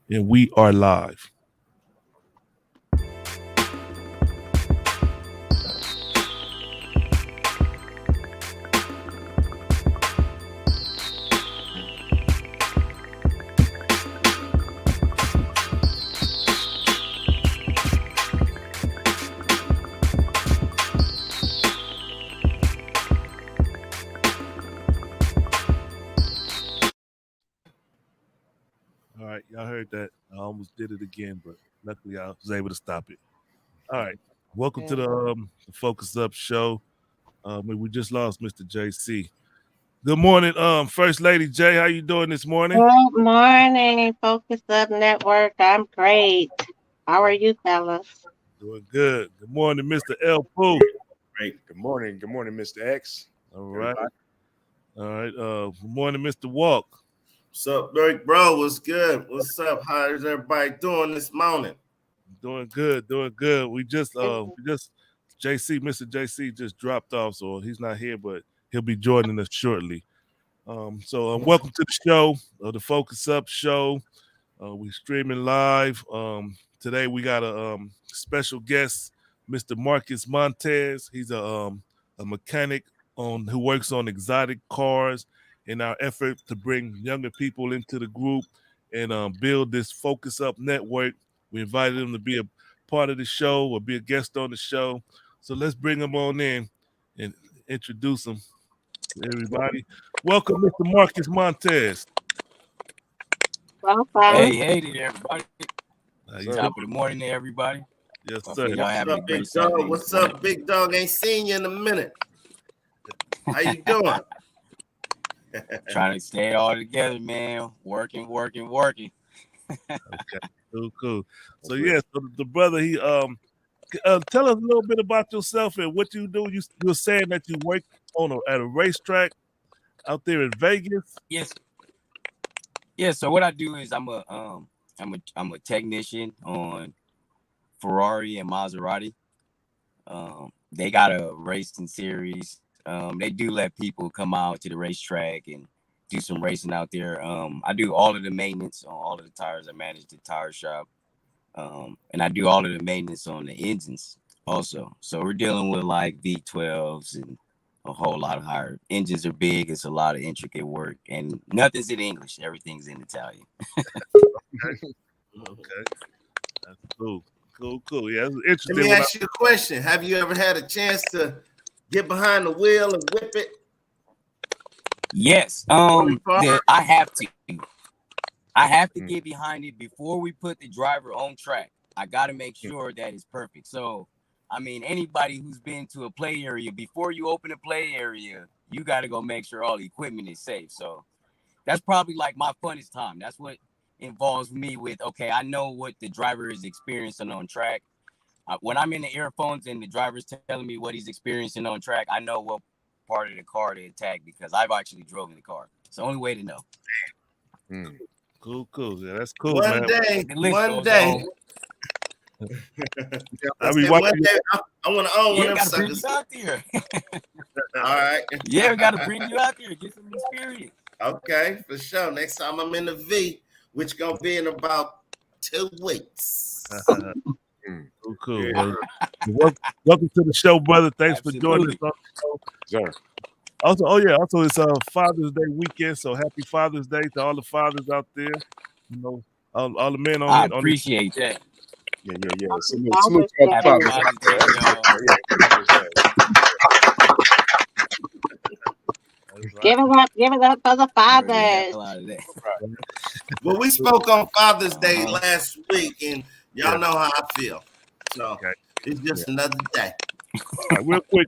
and we are live. All right, y'all heard that. I almost did it again, but luckily I was able to stop it. All right, welcome to the Focus Up show. We just lost Mr. JC. Good morning, First Lady J. How you doing this morning? Good morning, Focus Up Network. I'm great. How are you, fellas? Doing good. Good morning, Mr. L. Pooh. Great. Good morning. Good morning, Mr. X. All right. All right. Good morning, Mr. Walk. What's up, big bro? What's good? What's up? How is everybody doing this morning? Doing good. Doing good. We just JC, Mr. JC just dropped off, so he's not here, but he'll be joining us shortly. Welcome to the show, the Focus Up show. We streaming live. Today we got a special guest, Mr. Marcus Montez. He's a mechanic who works on exotic cars. In our effort to bring younger people into the group and build this Focus Up network, we invited him to be a part of the show or be a guest on the show. So let's bring him on in and introduce him to everybody. Welcome, Mr. Marcus Montez. Welcome. Hey there, everybody. Top of the morning to everybody. Yes, sir. Y'all having a great dog? Saturday. What's up, big dog? Ain't seen you in a minute. How you doing? Trying to stay all together, man. Working. Okay, cool. So the brother, he tell us a little bit about yourself and what you do. You were saying that you work at a racetrack out there in Vegas. Yes. Yeah. So what I do is I'm a technician on Ferrari and Maserati. They got a racing series. They do let people come out to the racetrack and do some racing out there. I do all of the maintenance on all of the tires. I manage the tire shop. And I do all of the maintenance on the engines also. So we're dealing with like V12s and a whole lot of higher. Engines are big. It's a lot of intricate work. And nothing's in English. Everything's in Italian. Okay. That's cool. Cool. Yeah, that's interesting. Let me ask you a question. Have you ever had a chance to get behind the wheel and whip it? Yes. I have to. I have to get behind it before we put the driver on track. I got to make sure that it's perfect. So, I mean, anybody who's been to a play area, before you open a play area, you got to go make sure all the equipment is safe. So that's probably like my funnest time. That's what involves me with, okay, I know what the driver is experiencing on track. When I'm in the earphones and the driver's telling me what he's experiencing on track, I know what part of the car to attack because I've actually driven the car. It's the only way to know. Cool. Yeah, that's cool, One man. day. I want to own one of them bring suckers. you out there. All right. Yeah, we got to bring you out there, get some experience. Okay, for sure. Next time I'm in the V, which gonna be in about 2 weeks. Cool. Welcome to the show, brother. Thanks for joining us on the show. Sure. Also it's Father's Day weekend, so happy Father's Day to all the fathers out there. You know, all the men on. I appreciate that. Yeah. Salute to all the Give it up for the fathers. Well, we spoke on Father's Day last week, and y'all know how I feel. So it's just another day. All right, real quick,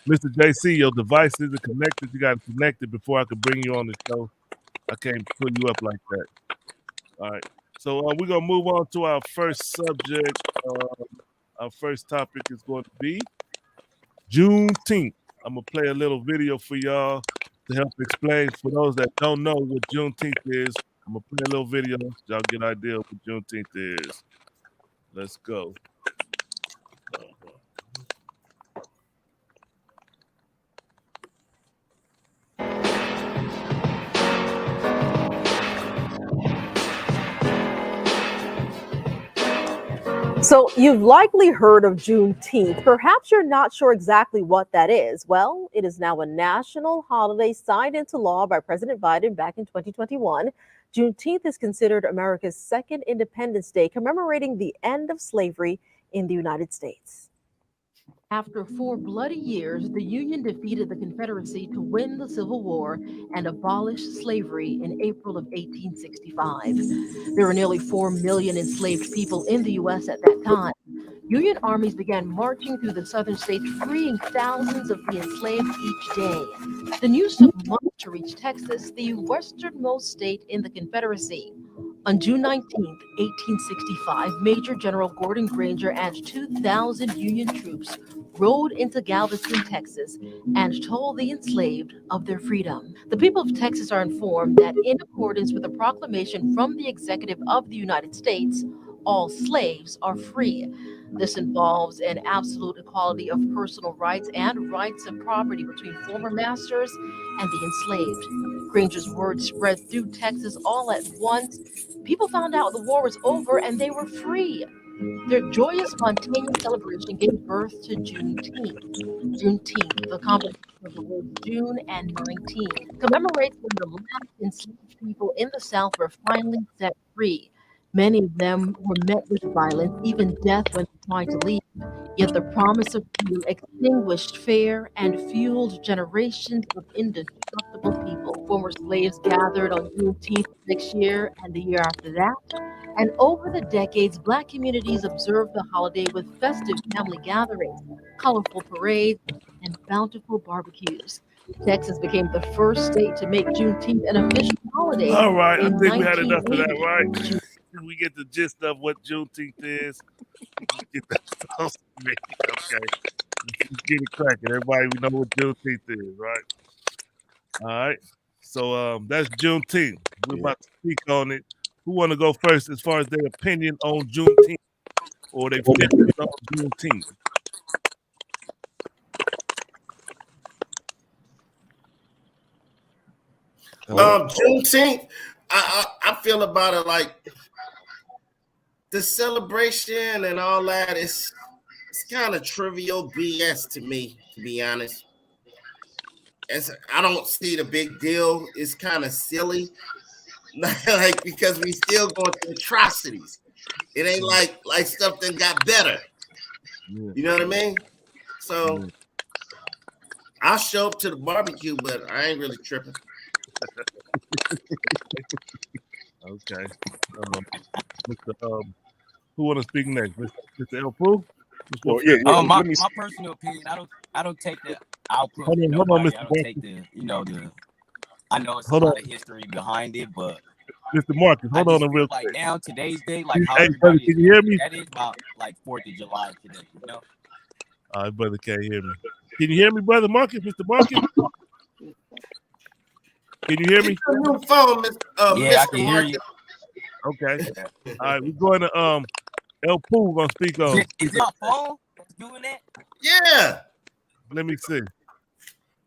Mr. JC, your device isn't connected. You got to connect it before I can bring you on the show. I can't pull you up like that. All right. So we're going to move on to our first subject. Our first topic is going to be Juneteenth. I'm going to play a little video for y'all to help explain for those that don't know what Juneteenth is. I'm going to play a little video so y'all get an idea of what Juneteenth is. Let's go. So you've likely heard of Juneteenth. Perhaps you're not sure exactly what that is. Well, it is now a national holiday signed into law by President Biden back in 2021. Juneteenth is considered America's second Independence Day, commemorating the end of slavery in the United States. After 4 bloody years, the Union defeated the Confederacy to win the Civil War and abolish slavery in April of 1865. There were nearly 4 million enslaved people in the U.S. at that time. Union armies began marching through the southern states, freeing thousands of the enslaved each day. The news took months to reach Texas, the westernmost state in the Confederacy. On June 19, 1865, Major General Gordon Granger and 2,000 Union troops rode into Galveston, Texas, and told the enslaved of their freedom. The people of Texas are informed that in accordance with a proclamation from the executive of the United States, all slaves are free. This involves an absolute equality of personal rights and rights of property between former masters and the enslaved. Granger's words spread through Texas all at once. People found out the war was over and they were free. Their joyous, spontaneous celebration gave birth to Juneteenth. Juneteenth, the combination of the words June and 19, commemorates when the last enslaved people in the South were finally set free. Many of them were met with violence, even death when they tried to leave. Yet the promise of freedom extinguished fear and fueled generations of indestructible people. Former slaves gathered on Juneteenth next year and the year after that. And over the decades, Black communities observed the holiday with festive family gatherings, colorful parades, and bountiful barbecues. Texas became the first state to make Juneteenth an official holiday. All right, I in think we had enough of that, 1980. right? We get the gist of what Juneteenth is. Get that sauce to me. Okay, let's get it cracking. Everybody, we know what Juneteenth is, right? All right. So that's Juneteenth. We're about to speak on it. Who want to go first as far as their opinion on Juneteenth or their feelings on Juneteenth? Juneteenth, I feel about it like the celebration and all that is it's kind of trivial BS to me, to be honest. I don't see the big deal. It's kind of silly, like because we still going through atrocities. It ain't like stuff that got better. Yeah. You know what I mean? So I'll show up to the barbecue, but I ain't really tripping. Okay. Who want to speak next? Mr. El Poo? Well, yeah, my personal opinion, I don't take the output. Hold on, nobody. Mr. I don't take the I know it's a Hold lot on. of history behind it, but Mr. Marcus, hold on a real like quick. now today's day, like how Hey, everybody brother, can you hear me? that is about like 4th of July today, you know. All right, brother, can't hear me. Can you hear me, brother Marcus? Mr. Marcus? Can you hear me? It's a new phone, Yeah, I Mr. can hear you. Okay. All right, we're going to El Poo gonna speak on. Is it my phone that's doing that? Yeah. Let me see.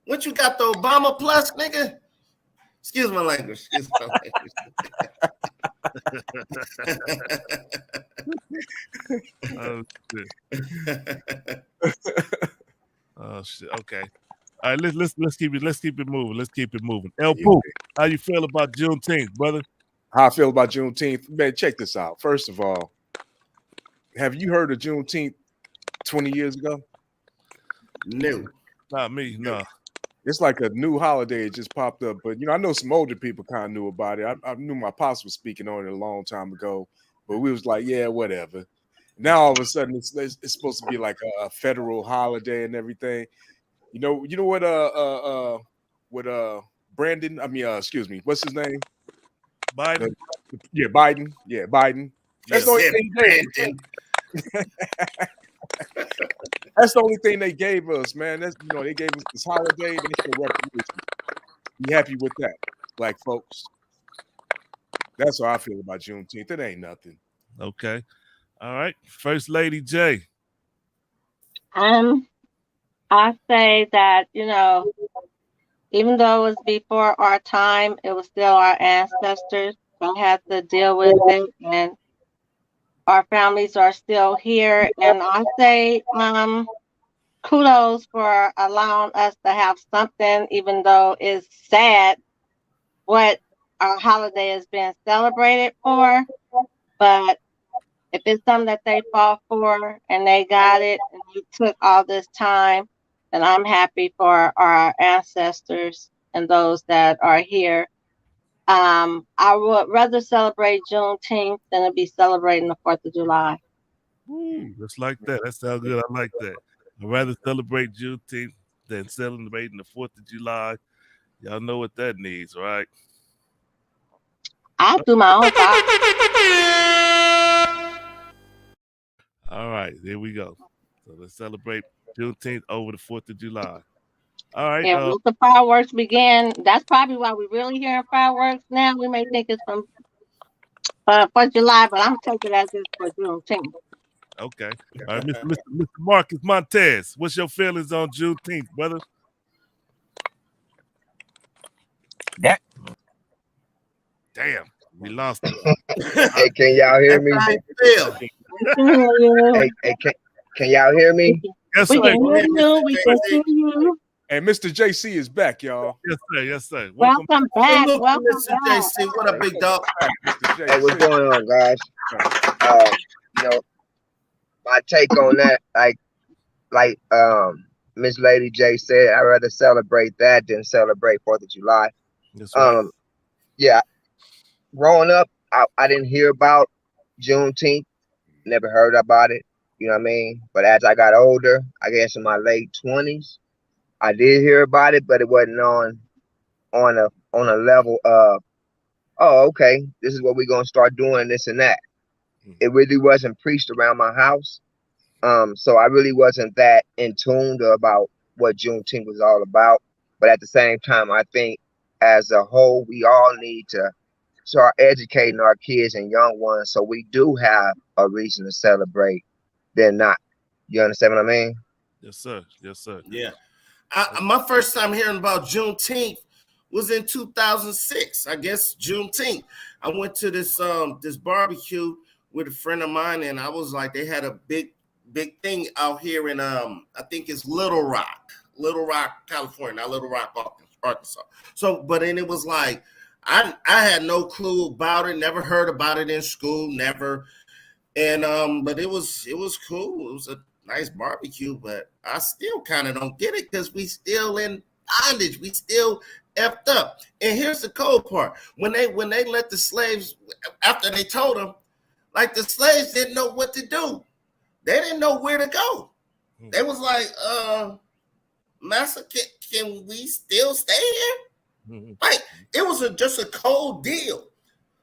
What you got, the Obama Plus, nigga? Excuse my language. Oh shit. Oh shit. Okay. All right, let's keep it moving. Let's keep it moving. El Poo, how you feel about Juneteenth, brother? How I feel about Juneteenth? Man, check this out. First of all, have you heard of Juneteenth 20 years ago? No. Not me, no. It's like a new holiday. It just popped up. But, I know some older people kind of knew about it. I knew my pops was speaking on it a long time ago. But we was like, yeah, whatever. Now, all of a sudden, it's supposed to be like a federal holiday and everything. You know what Brandon, excuse me, what's his name? Biden? Biden. Yeah, Biden. That's the only thing That's the only thing they gave us, man. That's they gave us this holiday and it's the reparation. Be happy with that, black folks. That's how I feel about Juneteenth. It ain't nothing. Okay. All right. First Lady J. I say that, even though it was before our time, it was still our ancestors that had to deal with it. And our families are still here. And I say kudos for allowing us to have something, even though it's sad what our holiday is being celebrated for. But if it's something that they fought for and they got it and you took all this time, then I'm happy for our ancestors and those that are here. I would rather celebrate Juneteenth than to be celebrating the 4th of July. Just like that. That sounds good. I like that. I'd rather celebrate Juneteenth than celebrating the 4th of July. Y'all know what that needs, right? I'll do my own fire. All right, there we go. So let's celebrate Juneteenth over the 4th of July. All right. And once the fireworks begin, that's probably why we're really hearing fireworks now. We may think it's from 4th of July, but I'm taking it as it's for Juneteenth. Okay. All right, Mr. Marcus Montez, what's your feelings on Juneteenth, brother? Damn, we lost him. Hey, can y'all hear me? That's how I feel. Hey, can y'all hear me? Yes, We sir. can hear you. We can see you. And Mr. JC is back, y'all. Yes, sir. Yes, sir. Welcome back. Look, Welcome Mr. back. JC, what up, big dog? Mr. Hey, what's JC. going on, guys? You know, my take on that, like Miss Lady J said, I'd rather celebrate that than celebrate 4th of July. That's right. Yeah, growing up, I didn't hear about Juneteenth, never heard about it, you know what I mean? But as I got older, I guess in my late 20s, I did hear about it, but it wasn't on a level of, oh, okay, this is what we're gonna start doing, this and that. It really wasn't preached around my house. So I really wasn't that in tune about what Juneteenth was all about. But at the same time, I think as a whole, we all need to start educating our kids and young ones so we do have a reason to celebrate than not. You understand what I mean? Yes, sir. Yes, sir. Yeah. My first time hearing about Juneteenth was in 2006. I guess Juneteenth. I went to this barbecue with a friend of mine, and I was like, they had a big thing out here in I think it's Little Rock, California, not Little Rock, Arkansas. So, but then it was like I had no clue about it, never heard about it in school, never. And but it was cool. It was a nice barbecue, but I still kind of don't get it because we still in bondage. We still effed up. And here's the cold part: when they let the slaves, after they told them, like the slaves didn't know what to do. They didn't know where to go. They was like, Master, can we still stay here? Like it was just a cold deal.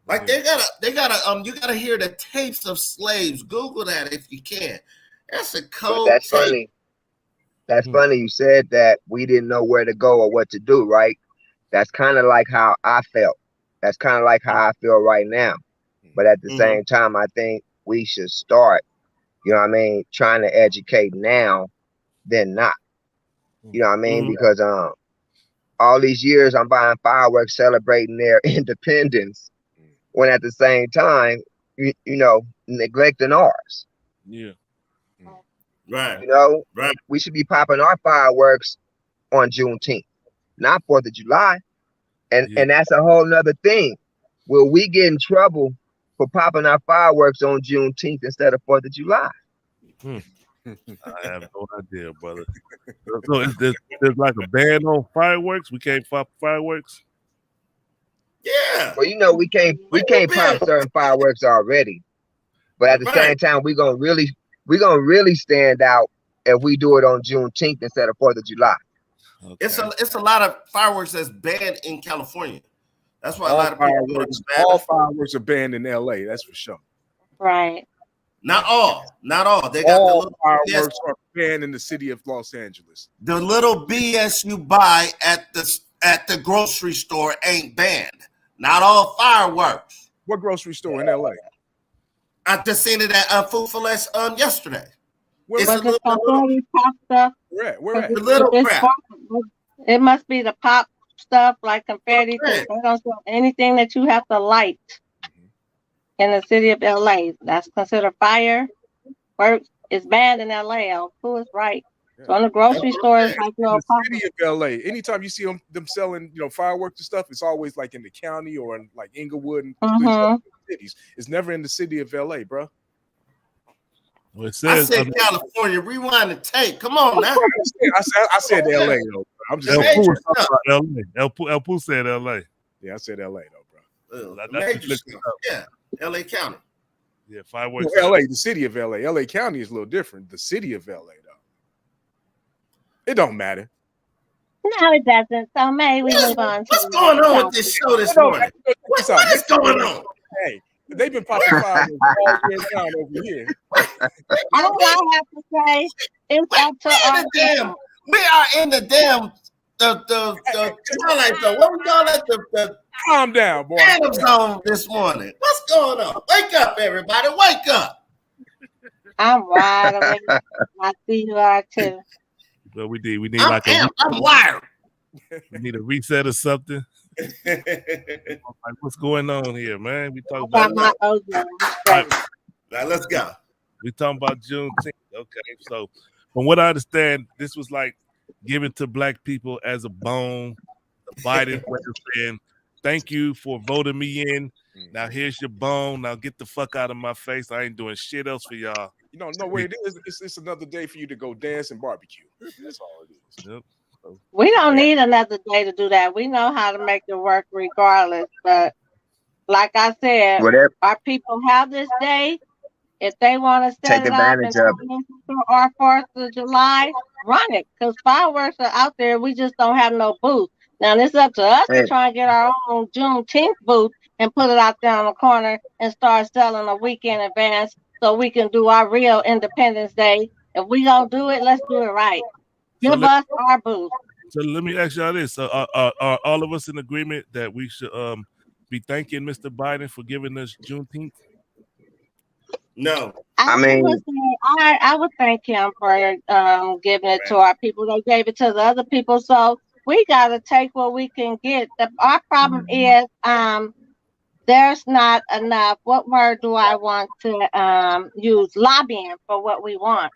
Like they gotta you gotta hear the tapes of slaves. Google that if you can. That's a cold But that's tape. funny. That's funny. You said that we didn't know where to go or what to do, right? That's kind of like how I felt. That's kind of like how I feel right now. But at the same time, I think we should start, you know what I mean, trying to educate now than not. You know what I mean? Because all these years I'm buying fireworks celebrating their independence when at the same time, you know, neglecting ours. Yeah. Right. You know, Right. we should be popping our fireworks on Juneteenth, not 4th of July. And that's a whole nother thing. Will we get in trouble for popping our fireworks on Juneteenth instead of 4th of July? I have no idea, brother. So there's like a ban on fireworks. We can't pop fireworks. Yeah. Well, you know, we can't pop certain fireworks already. But at the same time, we're gonna really stand out if we do it on Juneteenth instead of 4th of July. Okay. It's a lot of fireworks that's banned in California. That's why a lot of people all fireworks are banned in LA. That's for sure. Right. Not all. They got all the little fireworks are banned in the city of Los Angeles. The little BS you buy at the grocery store ain't banned. Not all fireworks. What grocery store in LA? I just seen it at Food for Less yesterday. Where It's a at? little, Pop stuff. Where at? the little crap. It must be the pop stuff like confetti. They don't sell anything that you have to light. in the city of LA. That's considered fireworks. It's banned in LA. Who is right? So in the grocery stores, like in no the city of LA, anytime you see them selling, fireworks and stuff, it's always like in the county or in like Inglewood and cities. It's never in the city of LA, bro. Well, it says, I said California. Rewind the tape. Come on now. I said LA though. I'm just El saying. Pooh was talking about LA. El Pooh said LA. Yeah, I said LA though, bro. Yeah, LA County. Yeah, fireworks. Well, LA, the city of LA. LA County is a little different. The city of LA though. It don't matter. No, it doesn't. So May we move on. What's going on with this show this morning? What is going on? Hey, they've been popping fireworks all year round over here. All I have to say is up to our we are in the damn the twilight zone. What we call it? The calm down, boy. Phantom zone this morning. What's going on? Wake up, everybody! Wake up! I'm wide awake. I see you are too. But we need I'm wired. We need a reset or something. Like, what's going on here, man? We talking about my right, now let's go. We talking about Juneteenth. Okay, so from what I understand, this was like given to black people as a bone. Biden was saying, "Thank you for voting me in. Now here's your bone. Now get the fuck out of my face. I ain't doing shit else for y'all." No way it is. It's another day for you to go dance and barbecue. That's all it is. Yep. We don't need another day to do that. We know how to make it work regardless. But like I said, our people have this day. If they want to set it up or 4th of July, run it. Because fireworks are out there. We just don't have no booth. Now, it's up to us to try and get our own Juneteenth booth and put it out there on the corner and start selling a week in advance so we can do our real Independence Day. If we gonna do it, let's do it right. Give us our booth. So let me ask y'all this: are all of us in agreement that we should be thanking Mr. Biden for giving us Juneteenth? No, I would thank him for giving it to our people. They gave it to the other people, so we gotta take what we can get. Our problem is there's not enough. What word do I want to use? Lobbying for what we want.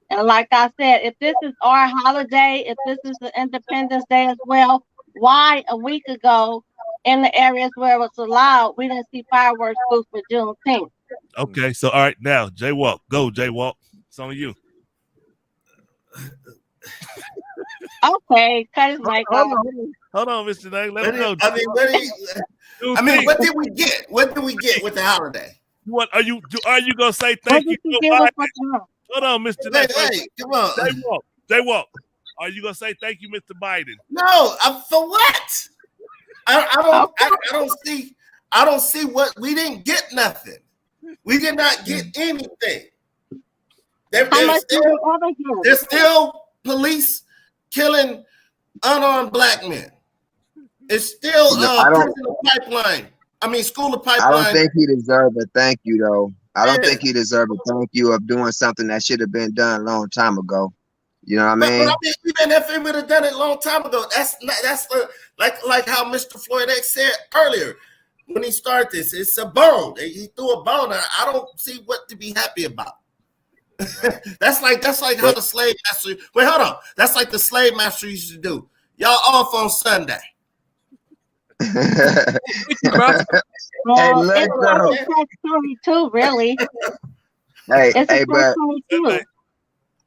And like I said, if this is our holiday, if this is the Independence Day as well, why a week ago in the areas where it was allowed, we didn't see fireworks booths for Juneteenth? Okay, so all right, now Jaywalk, go Jaywalk. It's on you. Okay, cut his mic off. Hold on, Mr. Knight. Let him know. What did we get? What did we get with the holiday? What are you gonna say? Thank you. Hold on, Mr. Knight. Hey, come on. Jaywalk. Are you gonna say thank you, Mr. Biden? No, for what? I don't see what we didn't get. Nothing. We did not get anything. There's still police killing unarmed black men. It's still pipeline. I mean, school of pipeline. I don't think he deserved a thank you, though. I don't think he deserved a thank you of doing something that should have been done a long time ago. You know what I mean? But I mean, even if he would have done it a long time ago, that's like how Mr. Floyd X said earlier when he started this. It's a bone. He threw a bone. I don't see what to be happy about. That's like how the slave master. Wait, hold on. That's like the slave master used to do. Y'all off on Sunday. Well, it's 22, really. But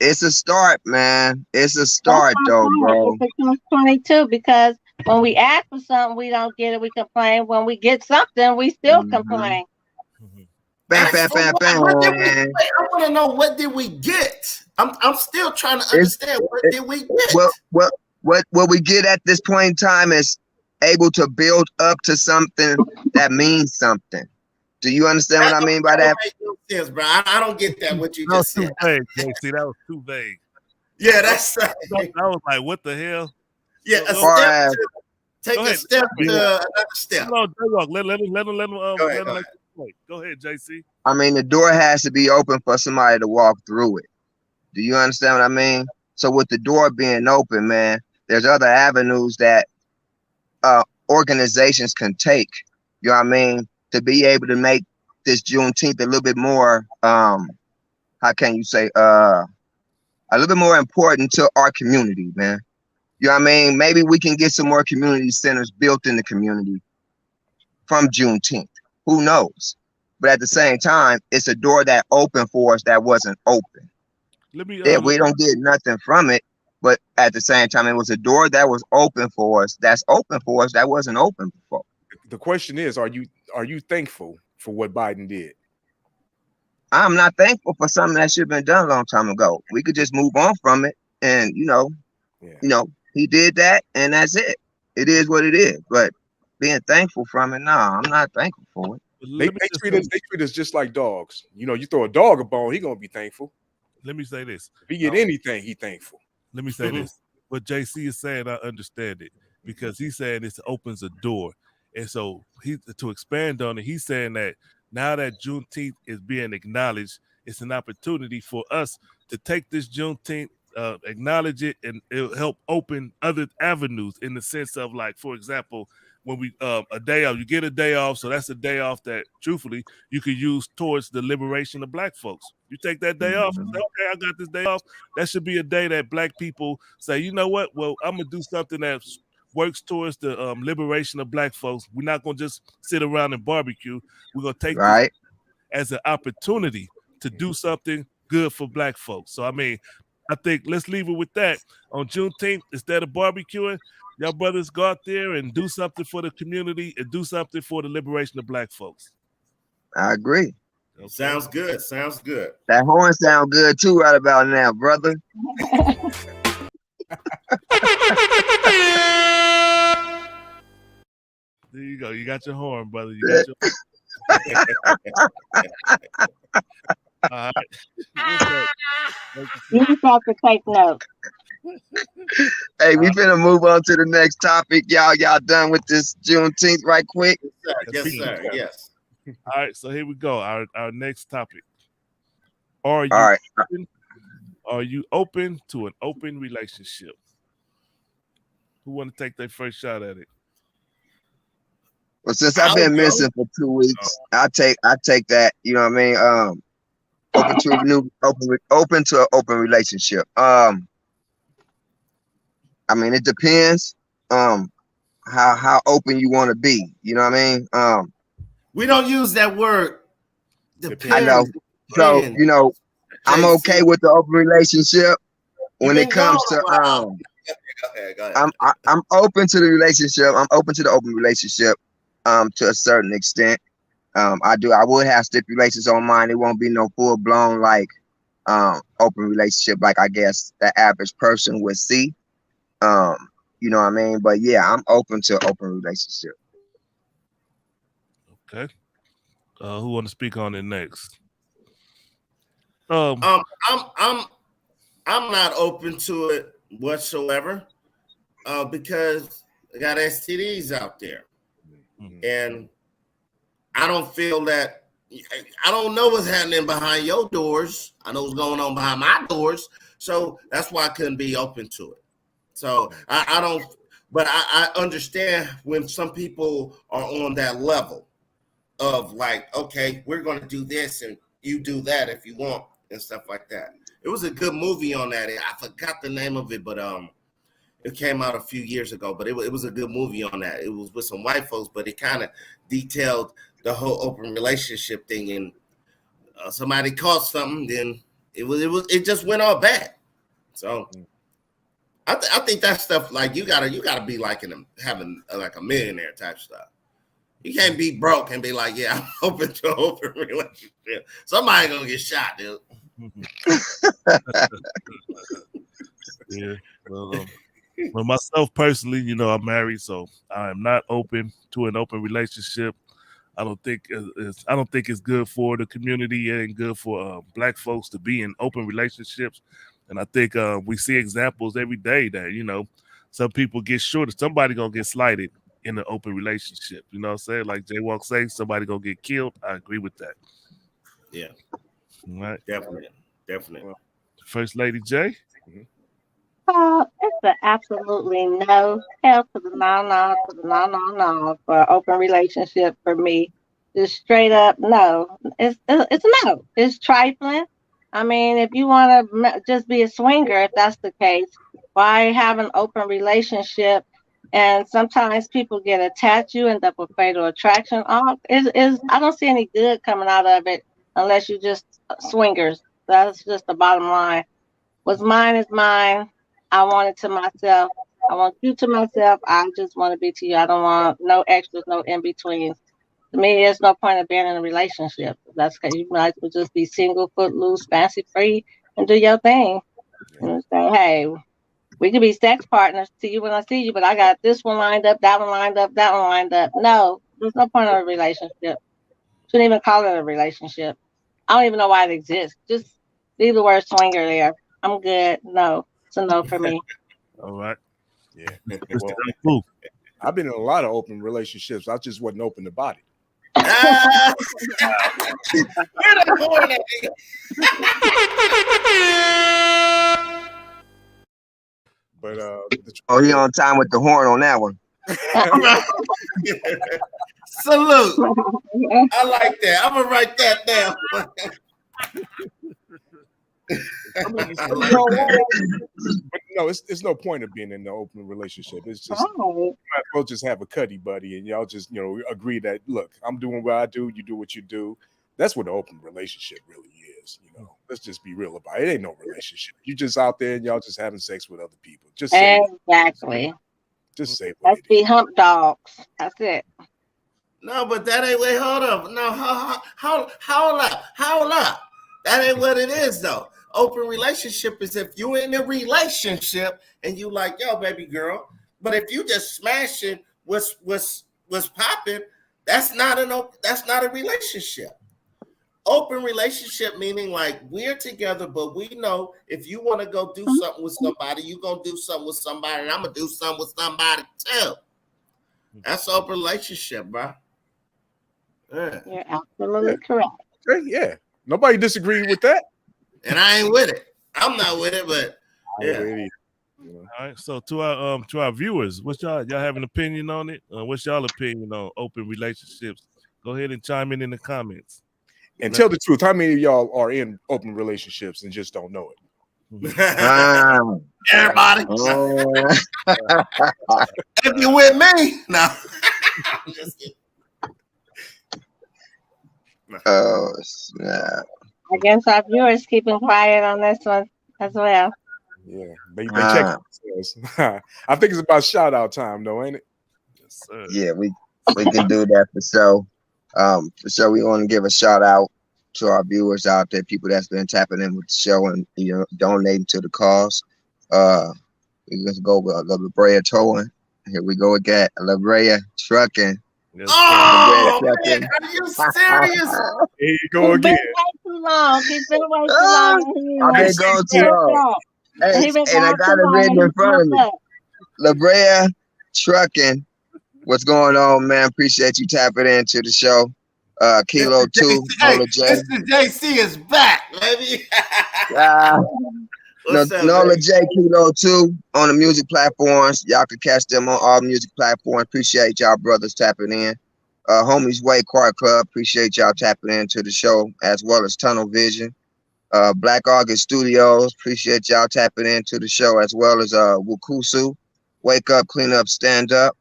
it's a start, man. It's a start, though, bro. It's 22 because when we ask for something, we don't get it. We complain. When we get something, we still complain. Bam, bam, bam, bam. I want to know, what did we get? I'm still trying to understand what did we get. What we get at this point in time is able to build up to something that means something. Do you understand what I mean by that? Make no sense, bro. I don't get that. What you just said. Vague, see, that was too vague. Yeah, that's. I was like, what the hell? Yeah, take a step to another step. No, let him. Go ahead, JC. I mean, the door has to be open for somebody to walk through it. Do you understand what I mean? So with the door being open, man, there's other avenues that organizations can take, you know what I mean, to be able to make this Juneteenth a little bit more. How can you say? A little bit more important to our community, man. You know what I mean? Maybe we can get some more community centers built in the community from Juneteenth. Who knows? But at the same time, it's a door that opened for us that wasn't open. Let me Yeah, we don't get nothing from it, but at the same time, it was a door that was open for us. That's open for us. That wasn't open before. The question is, are you thankful for what Biden did? I'm not thankful for something that should have been done a long time ago. We could just move on from it, and he did that, and that's it. It is what it is. But being thankful from it, no, I'm not thankful for it. They treat us just like dogs. You know, you throw a dog a bone, he gonna be thankful. Let me say this: if he get anything, he thankful. Let me say this: what JC is saying, I understand it because he's saying this opens a door, and so to expand on it, he's saying that now that Juneteenth is being acknowledged, it's an opportunity for us to take this Juneteenth, acknowledge it, and it'll help open other avenues in the sense of, like, for example, when we a day off, you get a day off, so that's a day off that truthfully you could use towards the liberation of Black folks. You take that day off and say, okay, I got this day off. That should be a day that Black people say, you know what? Well, I'm gonna do something that works towards the liberation of Black folks. We're not gonna just sit around and barbecue. We're gonna take this as an opportunity to do something good for Black folks. So I mean, I think let's leave it with that. On Juneteenth, instead of barbecuing, y'all brothers go out there and do something for the community and do something for the liberation of Black folks. I agree. Okay. Sounds good. Sounds good. That horn sound good too right about now, brother. There you go. You got your horn, brother. You got your all right. You have to take notes. Hey, we finna move on to the next topic. Y'all done with this Juneteenth right quick? Yes, sir. Yes. All right, so here we go. Our next topic. Are you open to an open relationship? Who want to take their first shot at it? Well, since I've been missing for 2 weeks, I take that. You know what I mean? Open to an open relationship. I mean, it depends how open you want to be. You know what I mean? We don't use that word. Depends. I know. So I'm okay with the open relationship when it comes to Go ahead. I'm open to the relationship. I'm open to the open relationship to a certain extent. I would have stipulations on mine. It won't be no full blown like open relationship like I guess the average person would see. You know what I mean? But yeah, I'm open to open relationship. Okay. Who want to speak on it next? I'm not open to it whatsoever because I got STDs out there, and I don't feel that. I don't know what's happening behind your doors. I know what's going on behind my doors, so that's why I couldn't be open to it. So I don't, but I understand when some people are on that level of like, okay, we're going to do this and you do that if you want and stuff like that. It was a good movie on that. I forgot the name of it, but it came out a few years ago. But it was a good movie on that. It was with some white folks, but it kind of detailed the whole open relationship thing. And somebody caught something, then it just went all bad. So I think that stuff like you gotta be like having like a millionaire type stuff. You can't be broke and be like, yeah, I'm open to an open relationship. Somebody gonna get shot, dude. Yeah. Well, myself personally, I'm married, so I am not open to an open relationship. I don't think it's good for the community and good for Black folks to be in open relationships. And I think we see examples every day that some people get shorted. Somebody gonna get slighted in an open relationship. You know what I'm saying? Like Jay Walk saying, somebody gonna get killed. I agree with that. Yeah. All right. Definitely. First Lady Jay. It's an absolutely no. Hell to the no for open relationship for me. Just straight up no. It's no. It's trifling. I mean, if you want to just be a swinger, if that's the case, why have an open relationship? And sometimes people get attached. You end up with fatal attraction. All is I don't see any good coming out of it unless you just swingers. That's just the bottom line. What's mine is mine. I want it to myself. I want you to myself. I just want to be to you. I don't want no extras, no in betweens. To me, there's no point of being in a relationship. That's because you might as well just be single, footloose, fancy free, and do your thing. And say, hey, we could be sex partners. See you when I see you, but I got this one lined up, that one lined up, that one lined up. No, there's no point of a relationship. Shouldn't even call it a relationship. I don't even know why it exists. Just leave the word swinger there. I'm good. No, it's a no for me. All right. Yeah. Mr. Well, Cool. I've been in a lot of open relationships. I just wasn't open to body. Where the horn at? But Oh, he on time with the horn on that one. Salute. I like that. I'm gonna write that down. I mean, but no, it's no point of being in the open relationship. It's just you might as well just have a cuddy buddy and y'all just agree that look, I'm doing what I do, you do what you do. That's what an open relationship really is. Let's just be real about it. It ain't no relationship. You just out there and y'all just having sex with other people. Just say Exactly. Just say what Let's be hump dogs. That's it. No, but that ain't. Wait, hold up. No, hold up. That ain't what it is, though. Open relationship is if you're in a relationship and you like, yo, baby girl. But if you just smashing what's popping, that's not a relationship. Open relationship meaning like we're together, but we know if you want to go do something with somebody, you're gonna do something with somebody, and I'm gonna do something with somebody too. That's open relationship, bro. Yeah. You're absolutely correct. Okay, yeah. Nobody disagreed with that. And I ain't with it. I'm not with it, but yeah. All right. So to our viewers, what's y'all have an opinion on it? What's y'all opinion on open relationships? Go ahead and chime in the comments. And tell the truth. How many of y'all are in open relationships and just don't know it? Everybody. If you with me, no. I'm just kidding. Oh snap! I guess our viewers keeping quiet on this one as well. Yeah, they check themselves. I think it's about shout out time, though, ain't it? Yes, sir. Yeah, we can do that for sure. For sure, we want to give a shout out to our viewers out there, people that's been tapping in with the show and donating to the cause. We just go with La Brea Towing. Here we go again, La Brea Trucking. Yes, oh, man, are you serious? Here you go again. He's been way too long. I've been going too long. Hey, and I got it written in front of me. La Brea Trucking. What's going on, man? Appreciate you tapping into the show. Kilo 2, Nola J. Mr. JC is back, baby. Nola J, Kilo 2 on the music platforms. Y'all can catch them on all music platforms. Appreciate y'all brothers tapping in. Homies Way Car Club. Appreciate y'all tapping into the show, as well as Tunnel Vision. Black August Studios. Appreciate y'all tapping into the show, as well as Wukusu, Wake Up, Clean Up, Stand Up,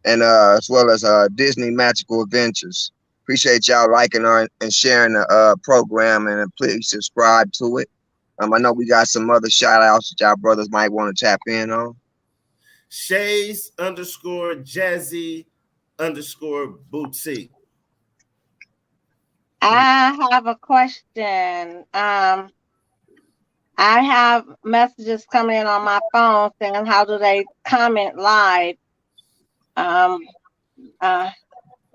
and as well as Disney Magical Adventures. Appreciate y'all liking and sharing the program, and please subscribe to it. I know we got some other shout outs that y'all brothers might want to tap in on. Shays _Jazzy _boutique. I have a question. I have messages coming in on my phone saying, how do they comment live?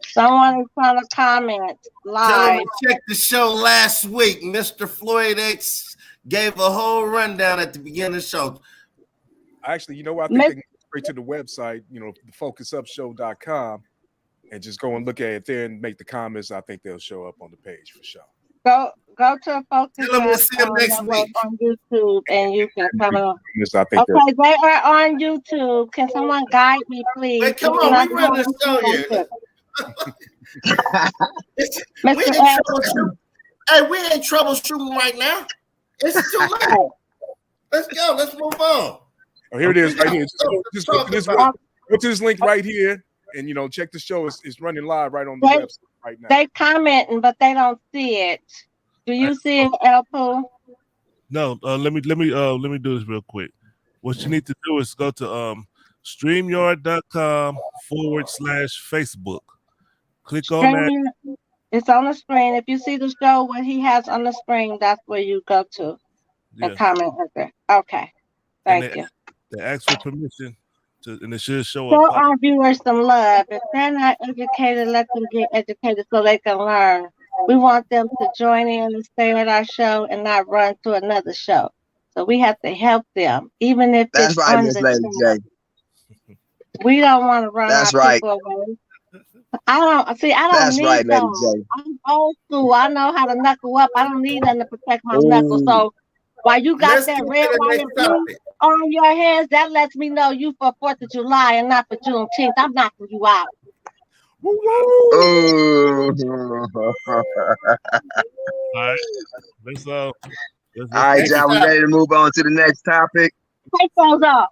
Someone is trying to comment live. Tell them to check the show last week. Mr. Floyd X gave a whole rundown at the beginning of the show. Actually, you know what? I think they can go straight to the website, thefocusupshow.com, and just go and look at it there and make the comments. I think they'll show up on the page for sure. Go to Focus Tell them we'll see them next week on YouTube, and you can come on. I think okay, they are on YouTube. Can someone guide me, please? Wait, come on, we run the show here. Mr. We in troubleshooting. Hey, we ain't troubleshooting right now. It's too late. Let's go. Let's move on. Oh, here it is, right here. Just go to this link right here, and check the show. It's running live right on the website right now. They commenting, but they don't see it. Do you see it, El Pooh? No, let me do this real quick. What you need to do is go to streamyard.com/Facebook. Click on that. It's on the screen. If you see the show, what he has on the screen, that's where you go to and comment right there. Okay. Thank you. They ask for permission, and it should show Show up. our viewers some love. If they're not educated, let them get educated so they can learn. We want them to join in and stay with our show and not run to another show. So we have to help them, even if That's it's right, on Miss the Lady channel. J. We don't want to run That's our right. people away. I don't That's need right, Lady those. J. I'm old school. I know how to knuckle up. I don't need them to protect my knuckles. So while you got Let's that get red, to the white, next and blue topic. on your hands, that lets me know you for 4th of July and not for Juneteenth. I'm knocking you out. Ooh. All right, let's All right, y'all. We ready to move on to the next topic? Take those off.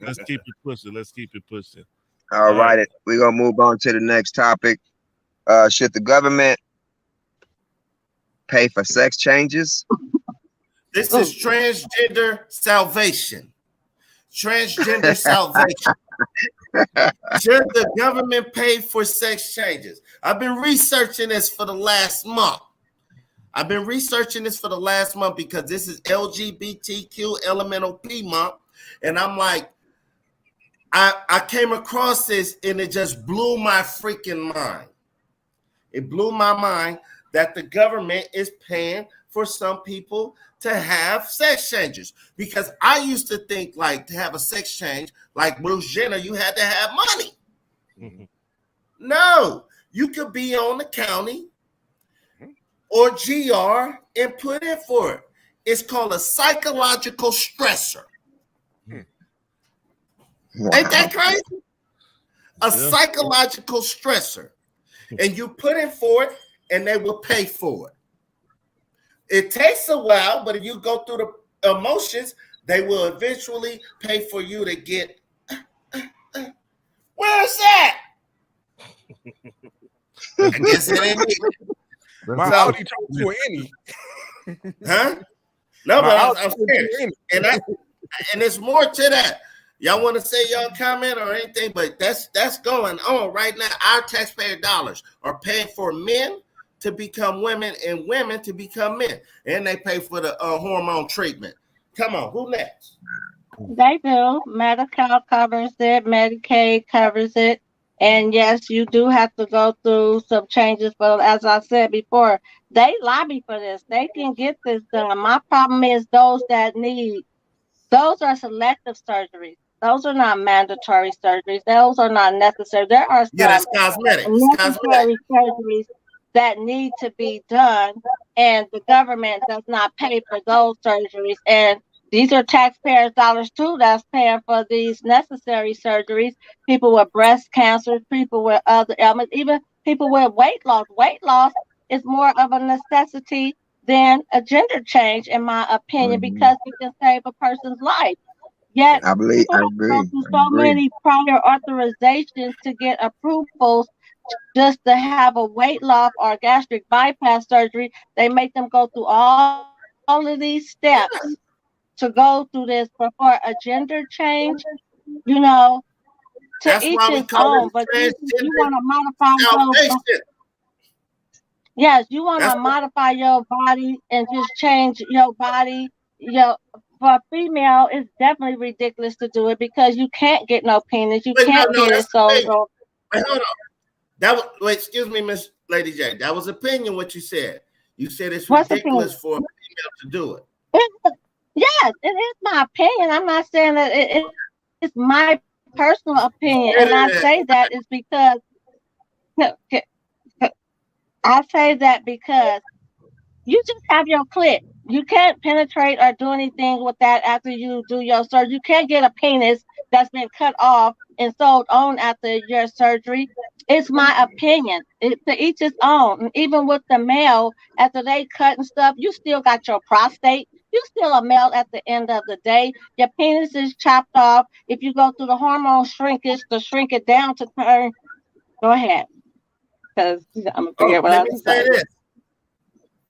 Let's keep it pushing. Let's keep it pushing. All right. We're gonna move on to the next topic. Should the government pay for sex changes? This is Transgender Salvation. Transgender Salvation. Should the government pay for sex changes? I've been researching this for the last month. Because this is LGBTQ Elemental P month. And I'm like, I came across this and it just blew my freaking mind. It blew my mind that the government is paying for some people to have sex changes. Because I used to think like to have a sex change, like Bruce Jenner, you had to have money. Mhm. No, you could be on the county or GR and put in for it. It's called a psychological stressor. Ain't that crazy? A psychological stressor. And you put in for it and they will pay for it. It takes a while, but if you go through the emotions, they will eventually pay for you to get. Where's that? I guess it ain't me. My Audi turned to an innie. Huh? No, but I'm serious. And there's more to that. Y'all want to say y'all comment or anything, but that's going on right now. Our taxpayer dollars are paying for men to become women and women to become men. And they pay for the hormone treatment. Come on, who next? They do. Medi-Cal covers it. Medicaid covers it. And yes, you do have to go through some changes. But as I said before, they lobby for this. They can get this done. My problem is those that need. Those are selective surgeries. Those are not mandatory surgeries. Those are not necessary. There are some that's cosmetics. necessary surgeries that need to be done, and the government does not pay for those surgeries. And these are taxpayers' dollars too that's paying for these necessary surgeries. People with breast cancer, people with other ailments, even people with weight loss. Weight loss is more of a necessity than a gender change, in my opinion, because it can save a person's life. Yet I agree. go through so many prior authorizations to get approvals just to have a weight loss or gastric bypass surgery. They make them go through all of these steps to go through this before a gender change. You know, to That's each why we his call own. it But you transgender want to modify salvation. Yes, you want to modify your body and just change your body. For a female, it's definitely ridiculous to do it because you can't get no penis. You can't get it sold. Wait, hold on. Excuse me, Miss Lady J. That was opinion. What you said. You said it's ridiculous for a female to do it. Yes, it is my opinion. I'm not saying that it's my personal opinion, and I say that is because you just have your clit. You can't penetrate or do anything with that after you do your surgery. You can't get a penis that's been cut off and sewed on after your surgery. It's my opinion. To each his own. And even with the male, after they cut and stuff, you still got your prostate. You still a male at the end of the day. Your penis is chopped off. If you go through the hormone shrinkage to shrink it down to turn, go ahead. Because I'm gonna figure what let else me to say say. this.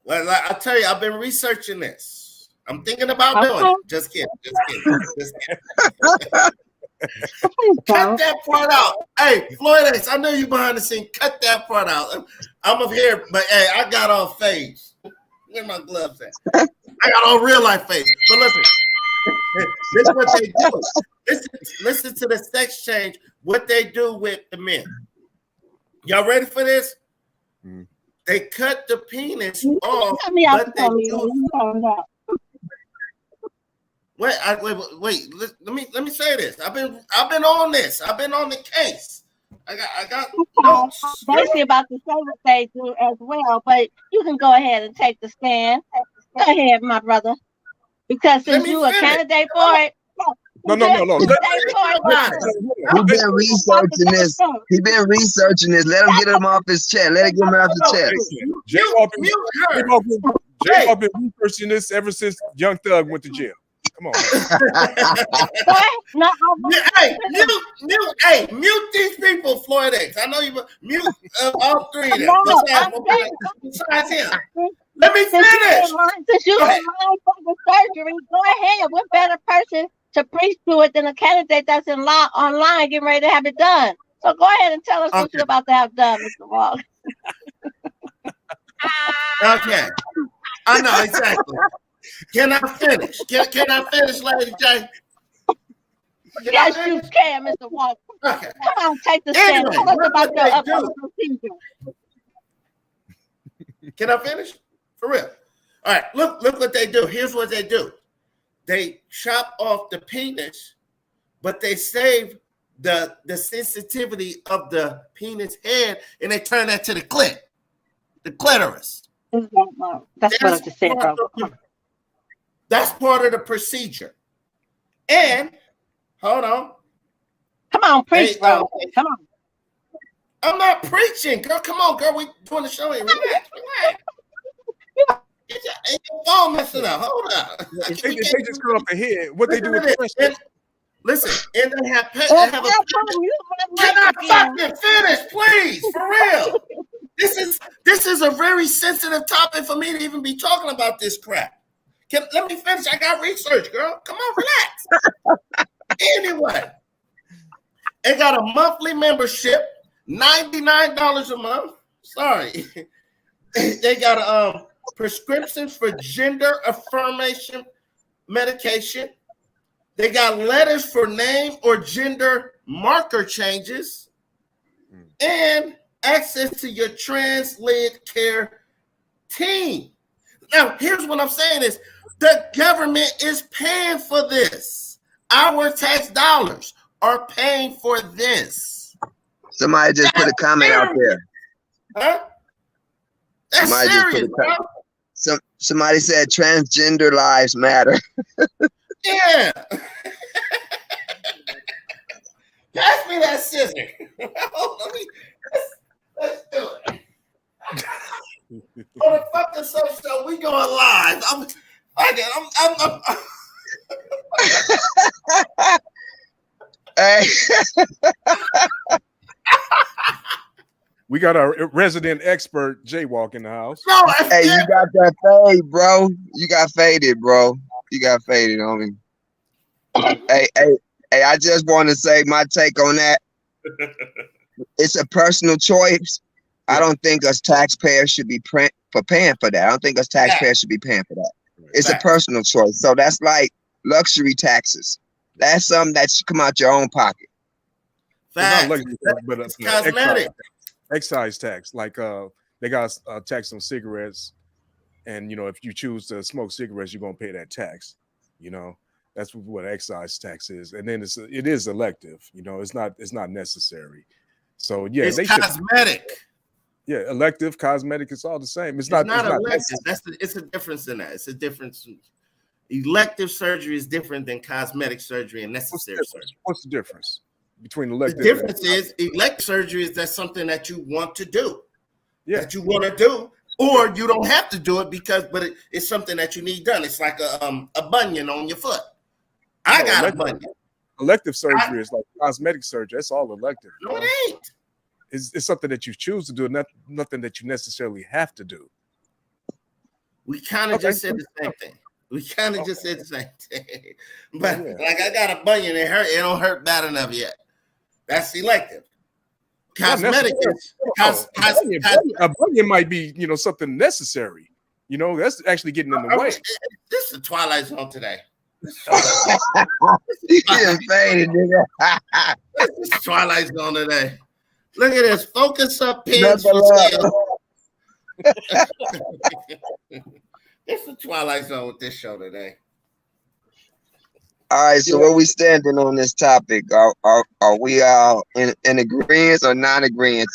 Well, I tell you, I've been researching this. I'm thinking about doing Okay. it. Just kidding. Just kidding. Please Cut don't. that part out. Hey, Floyd Ace, I know you behind the scene. Cut that part out. I'm up here, but hey, I got on face. Where my gloves at? I got on real life face. But listen, this is what they do. Listen to the sex change, what they do with the men. Y'all ready for this? They cut the penis off, Cut me out but the they tummy. do. Wait. Let me say this. I've been on this. I've been on the case. I got notes. Basically about to say what they do as well, but you can go ahead and take the stand. Go ahead, my brother. Because Let since me you a finish. candidate for it, No. He been researching this. He been researching this. Let him get him off his chest. Let him get him off his chest. J-Walk been researching this ever since Young Thug went to jail. Come on. Mute these people, Floyd X. I know you mute all three of them. Besides him. Let me finish. Since you in line for the surgery, go ahead. What better person to preach to it than a candidate that's online getting ready to have it done? So go ahead and tell us what you're about to have done, Mr. Walk. Okay. I know exactly. Can I finish? Can I finish, Lady J? Yes, you can, Mr. Walker. Okay. Come on, take the stand. Anyway, Tell us what about they your do. upcoming procedure. Can I finish? For real. All right, look what they do. Here's what they do. They chop off the penis, but they save the sensitivity of the penis head, and they turn that to the clitoris. That's what I just said, bro. That's part of the procedure. And hold on. Come on, preach, bro. Come on. I'm not preaching, girl. Come on, girl. We doing the show here. Relax. Get your phone messing up. Hold on. They just cut off the head. What they do with the rest? Listen, and they have Can I fucking finish, please? For real. This is a very sensitive topic for me to even be talking about this crap. Let me finish. I got research, girl. Come on, relax. Anyway, they got a monthly membership, $99 a month. Sorry. They got prescriptions for gender affirmation medication. They got letters for name or gender marker changes and access to your trans-led care team. Now, here's what I'm saying is the government is paying for this. Our tax dollars are paying for this. Somebody just put a comment out there. Huh? That's Somebody serious, bro. Somebody said transgender lives matter. Yeah. Pass me that scissor. Let's do it. On the fucking show, we going live. Hey. We got our resident expert J-Walk in the house. No, hey, you got that fade, bro. You got faded, bro. You got faded, homie. hey, I just want to say my take on that. It's a personal choice. I don't think us taxpayers should be paying for that. I don't think us taxpayers should be paying for that. It's a personal choice. So that's like luxury taxes. That's something that should come out your own pocket. Not luxury, but it's cosmetic. Excise tax. Like they got a tax on cigarettes. And, if you choose to smoke cigarettes, you're going to pay that tax. That's what excise tax is. And then it is elective. It's not necessary. So, yeah. It's cosmetic. Elective, cosmetic, it's all the same. It's not elective. It's a difference in that. It's a difference. Elective surgery is different than cosmetic surgery and necessary surgery. What's the difference? between The elective. difference is elective surgery is that's something that you want to do, Yeah. that you want to do, or you don't have to do it but it's something that you need done. It's like a bunion on your foot. I got a bunion. Elective surgery is like cosmetic surgery. That's all elective. No, it ain't. It's something that you choose to do, nothing that you necessarily have to do. We kind of just said the same thing. We kind of just said the same thing. But like I got a bunion, it don't hurt bad enough yet. That's elective. Cosmetic is a bunion might be, something necessary. That's actually getting in the way. This is the Twilight Zone today. You just faded, nigga. This is Twilight Zone today. Look at this. Focus up pins for sale. It's the Twilight Zone with this show today. All right, so where we standing on this topic? Are we in agreement or non-agreement?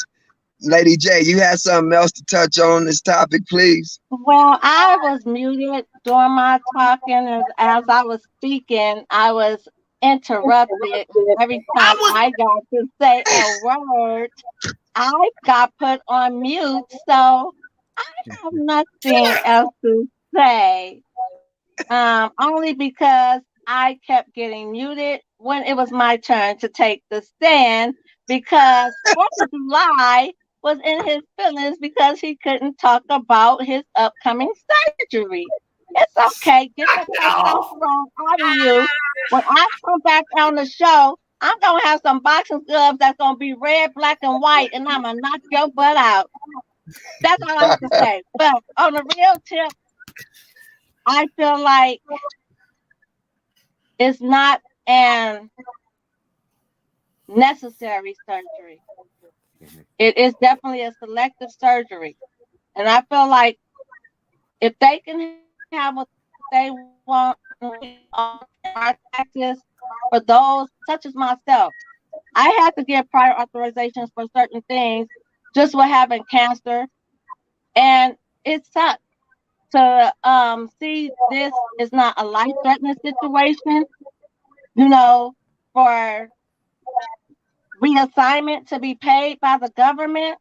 Lady J, you had something else to touch on this topic, please? Well, I was muted during my talking. As I was speaking, I was interrupted. Every time I got to say a word, I got put on mute. So I have nothing else to say. Only because I kept getting muted when it was my turn to take the stand, because 4th of July was in his feelings because he couldn't talk about his upcoming surgery. It's okay. Get the testosterone out of you. When I come back on the show, I'm going to have some boxing gloves that's going to be red, black, and white, and I'm going to knock your butt out. That's all I have to say. But on the real tip, I feel like it's not an necessary surgery. It is definitely a selective surgery. And I feel like if they can have what they want our taxes for those such as myself, I had to get prior authorizations for certain things just for having cancer. And it sucks to see this is not a life-threatening situation, for reassignment to be paid by the government,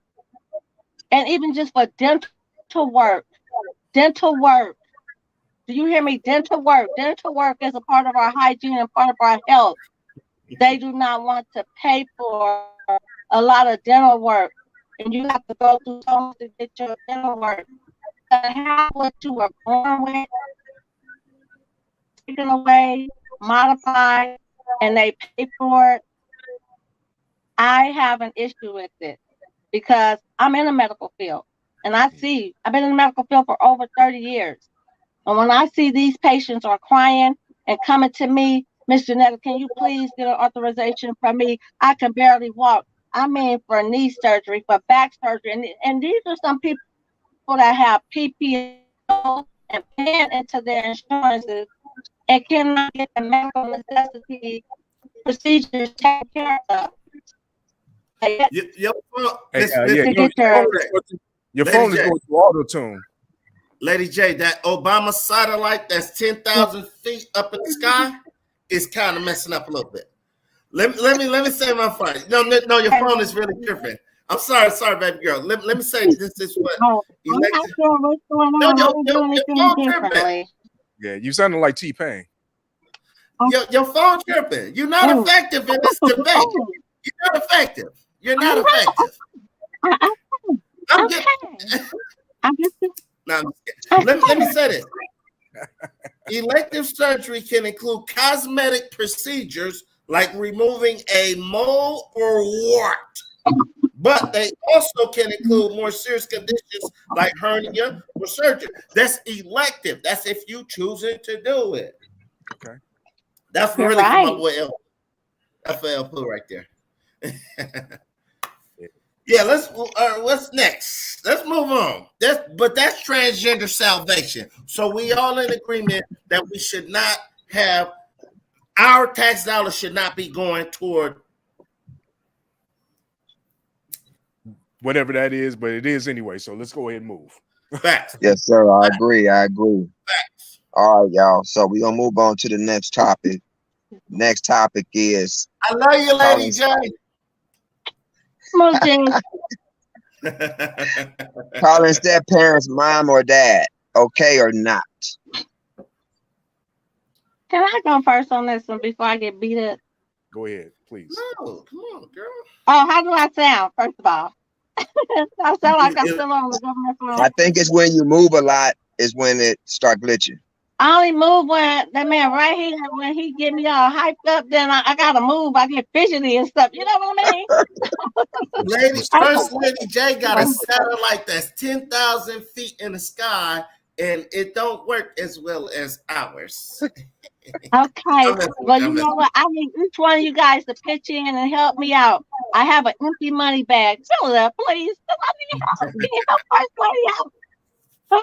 and even just for dental work. Do you hear me? Dental work is a part of our hygiene and part of our health. They do not want to pay for a lot of dental work, and you have to go through so much to get your dental work. To have what you were born with taken away, modified, and they pay for it, I have an issue with it because I'm in the medical field, and I've been in the medical field for over 30 years. And when I see these patients are crying and coming to me, Miss Janetta, can you please get an authorization from me? I can barely walk. I mean, for knee surgery, for back surgery. And these are some people that have PPO and paying into their insurances and cannot get the medical necessity procedures taken care of. Your phone is going to auto-tune. Lady J, that Obama satellite that's 10,000 feet up in the sky is kind of messing up a little bit. Let me say my phone. No, your phone is really tripping. I'm sorry, baby girl. Let me say this is what. I'm not sure what's going on. I don't do anything differently. Yeah, you sounding like T-Pain. Your phone tripping. You're not effective in this debate. You're not effective. You're not effective. Let me say this. Elective surgery can include cosmetic procedures like removing a mole or wart, but they also can include more serious conditions like hernia or surgery. That's elective. That's if you choosing to do it. Okay. That's really for my boy El. That's for El Poo right there. Yeah, what's next? Let's move on. That's transgender salvation. So we all in agreement that we should not have our tax dollars should not be going toward whatever that is, but it is anyway. So let's go ahead and move. Facts. Yes, sir. I agree. Facts. All right, y'all. So we're gonna move on to the next topic. Next topic is I love you, Lady calling, Smooching. calling step parents mom or dad. Okay or not? Can I go first on this one before I get beat up? Go ahead, please. No, come on, girl. Oh, how do I sound? First of all, I sound like I'm still on the government phone. I think it's when you move a lot is when it start glitching. I only move when that man right here, when he get me all hyped up, then I gotta move. I get fidgety and stuff. You know what I mean? First Lady J got a satellite that's 10,000 feet in the sky, and it don't work as well as ours. Okay. Well, you know what? I need each one of you guys to pitch in and help me out. I have an empty money bag. Fill it up, please. I need help. Can you help First Lady out?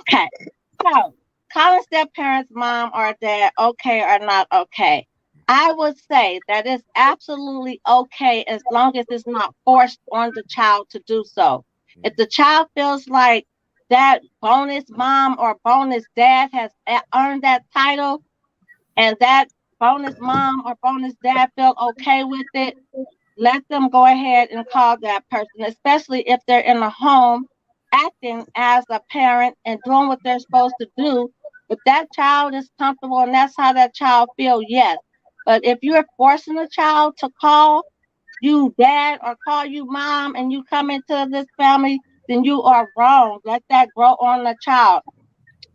Okay. So, calling step parents mom or dad okay or not okay? I would say that it's absolutely okay as long as it's not forced on the child to do so. If the child feels like that bonus mom or bonus dad has earned that title, and that bonus mom or bonus dad feel okay with it, let them go ahead and call that person, especially if they're in a home acting as a parent and doing what they're supposed to do. If that child is comfortable and that's how that child feels, yes. But if you're forcing a child to call you dad or call you mom and you come into this family, then you are wrong. Let that grow on the child.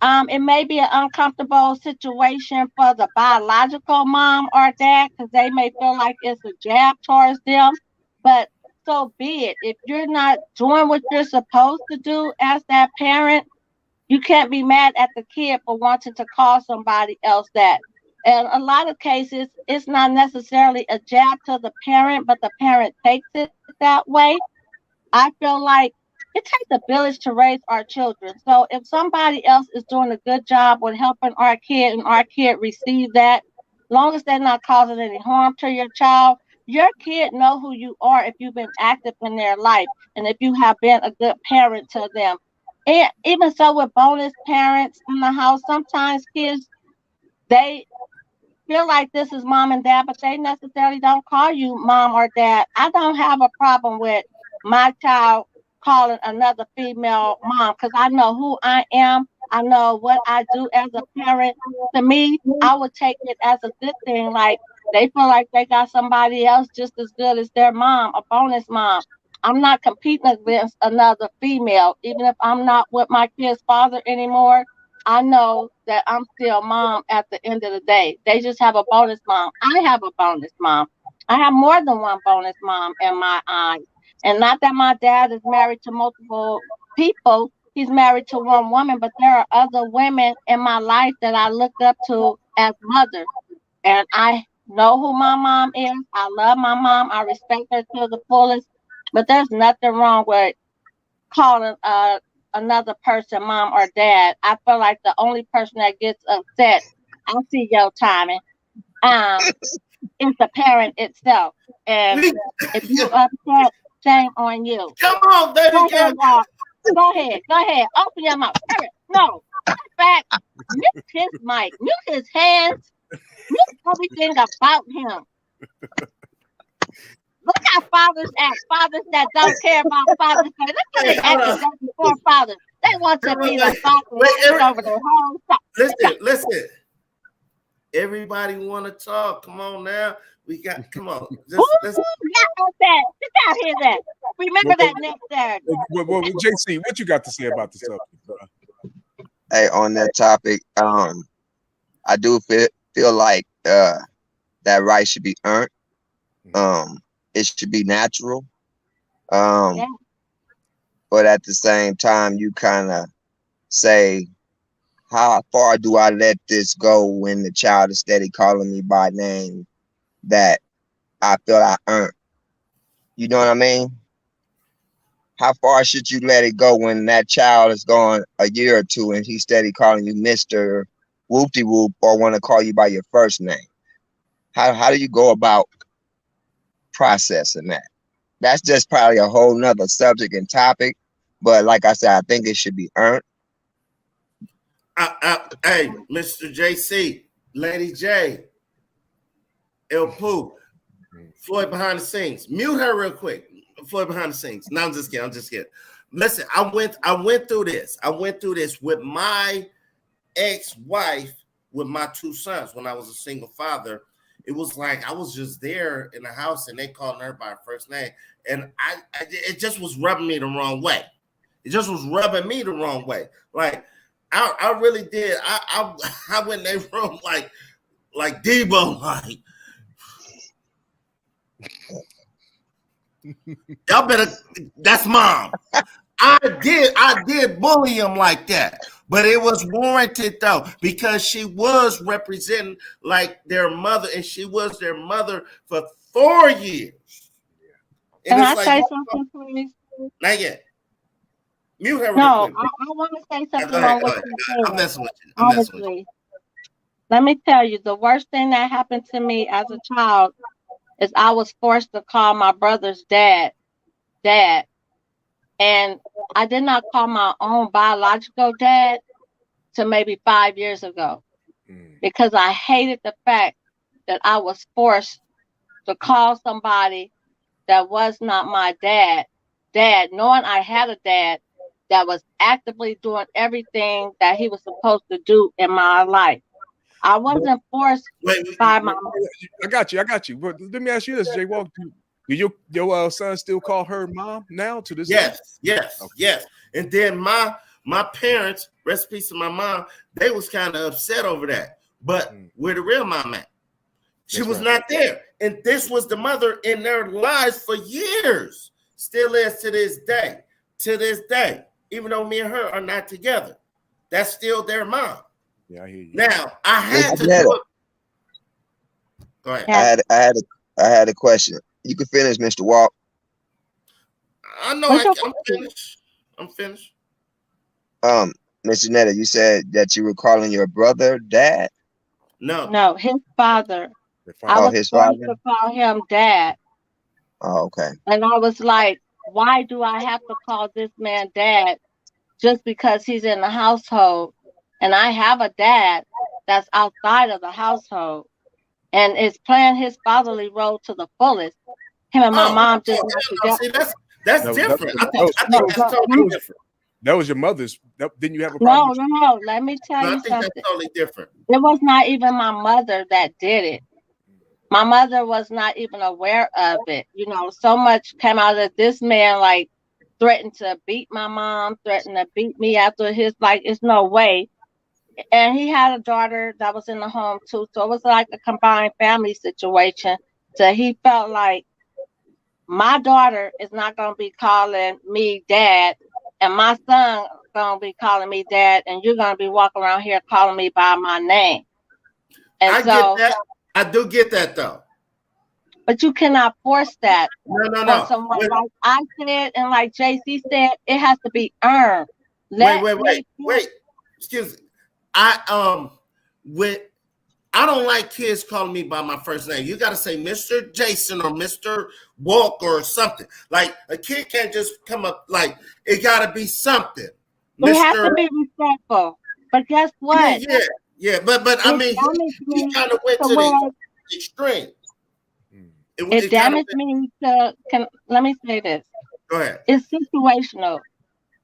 It may be an uncomfortable situation for the biological mom or dad because they may feel like it's a jab towards them, but so be it. If you're not doing what you're supposed to do as that parent, you can't be mad at the kid for wanting to call somebody else that. And a lot of cases, it's not necessarily a jab to the parent, but the parent takes it that way. I feel like it takes a village to raise our children. So if somebody else is doing a good job with helping our kid and our kid receive that, long as they're not causing any harm to your kid know who you are if you've been active in their life and if you have been a good parent to them. And even so with bonus parents in the house, sometimes kids they feel like this is mom and dad, but they necessarily don't call you mom or dad. I don't have a problem with my child calling another female mom because I know who I am. I know what I do as a parent. To me, I would take it as a good thing. Like they feel like they got somebody else just as good as their mom, a bonus mom. I'm not competing against another female, even if I'm not with my kid's father anymore. I know that I'm still mom at the end of the day. They just have a bonus mom. I have a bonus mom. I have more than one bonus mom in my eyes. And not that my dad is married to multiple people. He's married to one woman, but there are other women in my life that I look up to as mothers. And I know who my mom is. I love my mom. I respect her to the fullest. But there's nothing wrong with calling another person mom or dad. I feel like the only person that gets upset, I see your timing, is the parent itself. And if you're upset, shame on you. Come on, baby Go girl. ahead, y'all. Go ahead. Open your mouth. No. In fact, mute his mic, mute his hands, mute everything about him. Look how fathers act. Fathers that don't care about Father's Day. Look how they act before fathers. They want to be the father over their whole time. Listen. Everybody want to talk. Come on now. Come on. That. Sit down here then. Remember that next Saturday. Well, JC, what you got to say about the subject, bro? Hey, on that topic, I do feel like that right should be earned. It should be natural. But at the same time, you kind of say, how far do I let this go when the child is steady calling me by name that I feel I earned? You know what I mean? How far should you let it go when that child is gone a year or two and he's steady calling you Mr. Whoop-de-whoop or want to call you by your first name? How do you go about processing that? That's just probably a whole nother subject and topic. But like I said, I think it should be earned. Hey, Mr. JC, Lady J, El Pooh, Floyd behind the scenes. Mute her real quick. Floyd behind the scenes. No, I'm just kidding. Listen, I went through this. I went through this with my ex-wife, with my 2 sons when I was a single father. It was like I was just there in the house and they called her by her first name. And it just was rubbing me the wrong way. It just was rubbing me the wrong way. Like, I really did. I went in their room like Debo, like, y'all better, that's mom. I did bully him like that, but it was warranted though, because she was representing like their mother, and she was their mother for 4 years. Can I say something, please? Not yet. Mute her. No, I want to say something on what you said. I'm messing with you. Honestly, let me tell you, the worst thing that happened to me as a child is I was forced to call my brother's dad. And I did not call my own biological dad till maybe 5 years ago, because I hated the fact that I was forced to call somebody that was not my dad, knowing I had a dad that was actively doing everything that he was supposed to do in my life. I wasn't forced by my mom. I got you. But let me ask you this, Jay Walk. Do your son still call her mom now to this day? Yes. And then my parents, rest in peace to my mom, they was kind of upset over that. But where the real mom at? She was not there. And this was the mother in their lives for years. Still is to this day. To this day. Even though me and her are not together. That's still their mom. Yeah, I hear you. Now, I had to do it. Go ahead. I had a question. You can finish, Mr. Walk. I know I'm finished. I'm finished. Mr. Netta, you said that you were calling your brother dad? No, his father. I was his going father? to call him dad. Oh, okay. And I was like, why do I have to call this man dad just because he's in the household? And I have a dad that's outside of the household and is playing his fatherly role to the fullest. Him and my mom just not together. See, that's different. I think that's totally different. That was your mother's. Didn't you have a problem? No. Let me tell you something. That's totally different. It was not even my mother that did it. My mother was not even aware of it. You know, so much came out of this man, like, threatened to beat my mom, threatened to beat me after his, like, it's no way. And he had a daughter that was in the home too. So it was like a combined family situation. So he felt like my daughter is not going to be calling me dad, and my son going to be calling me dad, and you're going to be walking around here calling me by my name. And I get that. I do get that though. But you cannot force that. No. Someone, like I said, and like JC said, it has to be earned. Wait. Excuse me. I don't like kids calling me by my first name. You got to say Mr. Jason or Mr. Walk or something. Like, a kid can't just come up, like, it got to be something. It has to be respectful. But guess what? Yeah. But I mean, he kind of went to the extreme. It damaged me to, let me say this. Go ahead. It's situational.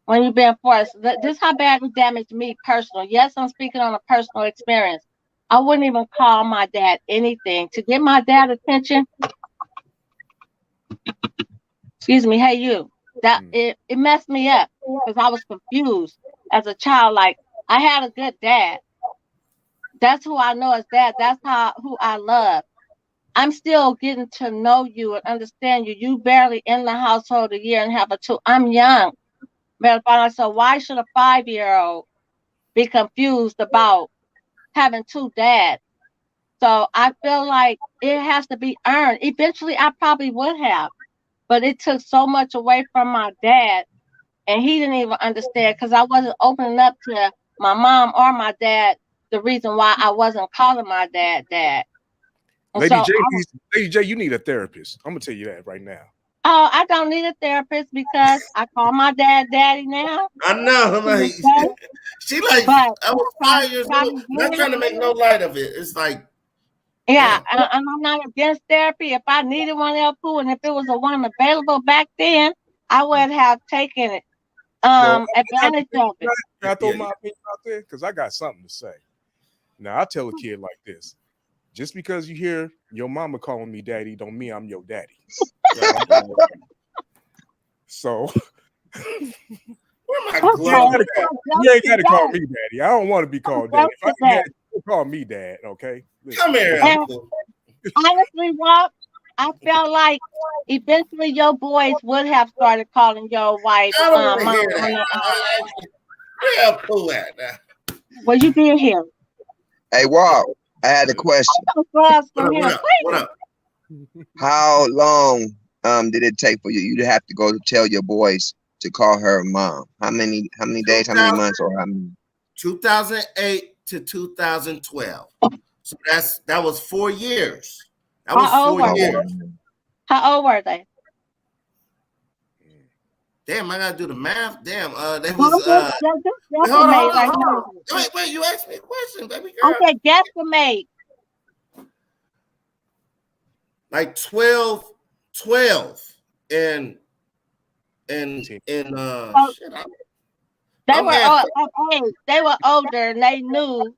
When you're being forced, this is how bad it damaged me personally. Yes, I'm speaking on a personal experience. I wouldn't even call my dad anything. To get my dad attention, excuse me, hey you, that it messed me up because I was confused as a child. Like, I had a good dad. That's who I know as dad. That's who I love. I'm still getting to know you and understand you. You barely in the household a year and have a 2. I'm young. So why should a 5-year-old be confused about having 2 dads? So I feel like it has to be earned. Eventually, I probably would have, but it took so much away from my dad, and he didn't even understand because I wasn't opening up to my mom or my dad the reason why I wasn't calling my dad dad. Lady J, you need a therapist. I'm gonna tell you that right now. Oh, I don't need a therapist because I call my dad daddy now. I know. Like, she like, I was 5 years old. Not trying to make no light of it. It's like, Yeah, Damn. and I'm not against therapy. If I needed one, Pooh, and if it was a one available back then, I would have taken it. Well, Advantage of it. can I throw Yeah. my opinion out there? Because I got something to say. Now, I tell a kid like this: just because you hear your mama calling me daddy, don't mean I'm your daddy. So Where my Okay. glove? you ain't got to call me daddy. I don't want to be called daddy. If I can call me dad, okay? Listen. Come here, And Uncle. honestly, Rob, I felt like eventually your boys would have started calling your wife I don't want to mom. hear that. Where Pooh at now? Well, you did hear. Hey, Walt, I had a question. What What up? How long did it take for you to have to go to tell your boys to call her mom? How many days, how many months, or how many? 2008 to 2012. So that was 4 years. That was How old 4 were years. they? How old were they? Damn, I gotta do the math. Damn, they Well, was just wait, hold on, guesstimate. hold on. Wait, you asked me a question, baby I girl. said guesstimate. Like 12 and shit, They I'm were half. they were older and they knew,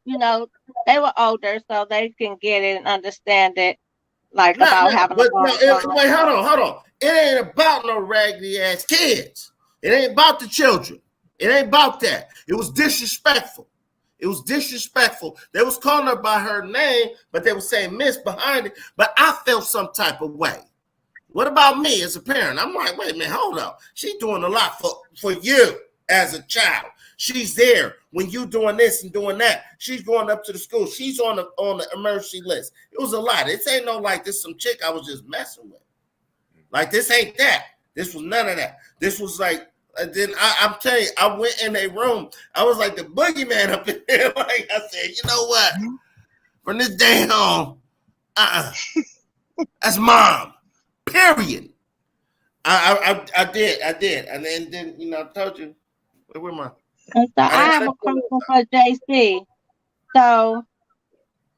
they were older, so they can get it and understand it, like about having a But phone no, call. wait, hold on. It ain't about no raggedy ass kids. It ain't about the children. It ain't about that. It was disrespectful. It was disrespectful. They was calling her by her name, but they were saying Miss behind it. But I felt some type of way. What about me as a parent? I'm like, wait a minute, hold on. She's doing a lot for you as a child. She's there when you doing this and doing that. She's going up to the school. She's on the emergency list. It was a lot. This ain't no like this some chick I was just messing with. Like this ain't that. This was none of that. This was like. Then I'm telling you, I went in a room. I was like the boogeyman up in there. Like I said, you know what? From this day on, that's mom. Period. I did, and then I told you. Where am I? And so I have a question for JC. So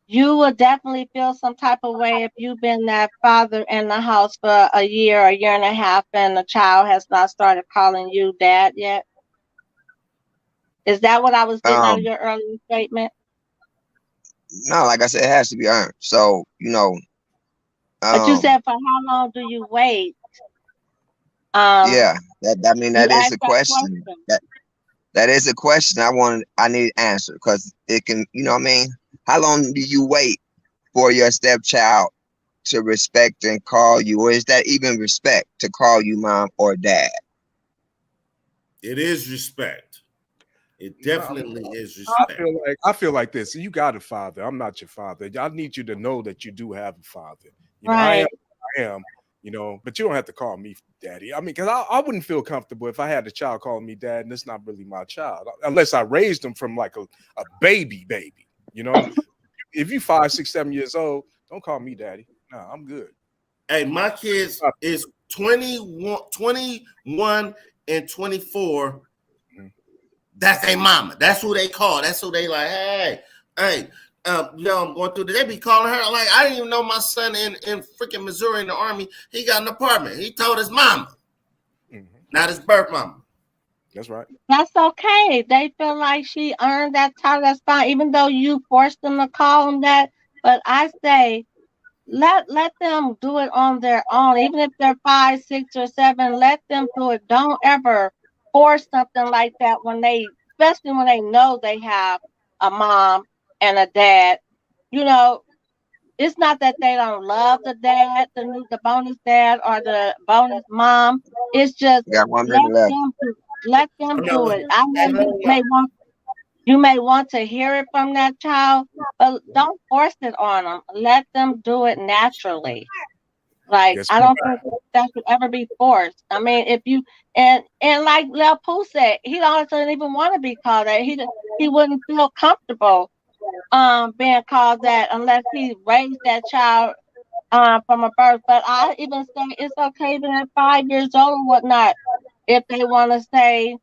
you will definitely feel some type of way if you've been that father in the house for a year and a half, and the child has not started calling you dad yet. Is that what I was getting out of your earlier statement? No, like I said, it has to be earned. So But you said, for how long do you wait? Yeah, that is a question. Question. That is a question I need to answer, because it can, how long do you wait for your stepchild to respect and call you, or is that even respect to call you mom or dad? It is respect. It definitely is respect. I feel like this. You got a father. I'm not your father. I need you to know that you do have a father. Right. I am. But you don't have to call me daddy. I mean, because I wouldn't feel comfortable if I had a child calling me dad, and it's not really my child, unless I raised them from like a baby. If you 5, 6, 7 years old, don't call me daddy. No, I'm good. Hey, my kids is 21 and 24. Mm-hmm. That's their mama. That's who they call. That's who they like. Hey, I'm going through. They be calling her like, I didn't even know my son in freaking Missouri in the Army. He got an apartment. He told his mama, not his birth mama. That's right. That's okay. They feel like she earned that title. That's fine, even though you forced them to call them that. But I say, let them do it on their own. Even if they're 5, 6, or 7, let them do it. Don't ever force something like that especially when they know they have a mom and a dad. It's not that they don't love the dad, the bonus dad or the bonus mom. It's just Got 1 minute left. let them do it. I know you may want to hear it from that child, but don't force it on them. Let them do it naturally. Like, I don't think that should ever be forced. I mean, if you and like Lil Pooh said, he doesn't even want to be called that. He wouldn't feel comfortable being called that unless he raised that child from a birth. But I even say it's okay even at 5 years old or whatnot, if they want to say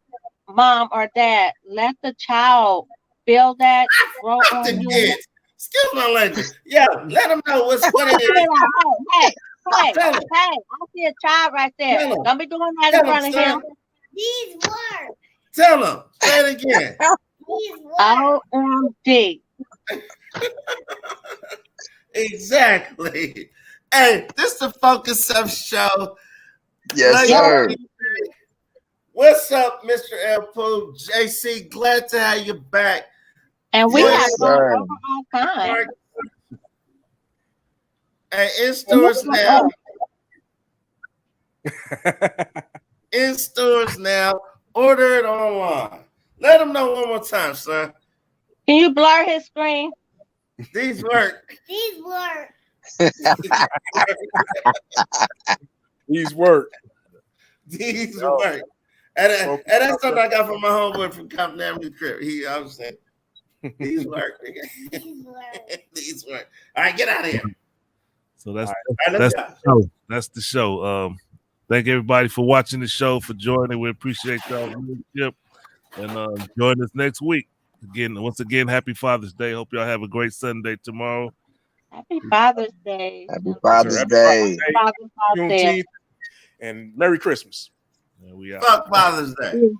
mom or dad. Let the child feel that, grow on you. Excuse my language. Yeah, let them know what it is. Hey, Tell him. I see a child right there. Tell him. Don't be doing that Tell in front him, of him. son. These words. Tell him. Say it again. These words. OMG. Exactly. Hey, this is the Focus Up Show. Yes, Like, sir. what's up, Mr. L. Pooh? JC, glad to have you back. And we Yes, have gone sir. over our time. And in stores now. In stores now. Order it online. Let them know one more time, son. Can you blur his screen? These work. These work. These work. These work. And that's something I got from my homeboy from Compton Avenue Crib. I was saying, these work. These work. These work. All right, get out of here. So that's Right, the show. That's the show. Thank everybody for watching the show, for joining. We appreciate y'all leadership, and join us next week. Once again, happy Father's Day. Hope y'all have a great Sunday tomorrow. Happy Father's Day. Happy Father's Day. Father's Day. Juneteenth, and Merry Christmas. There we are. Fuck Father's Day.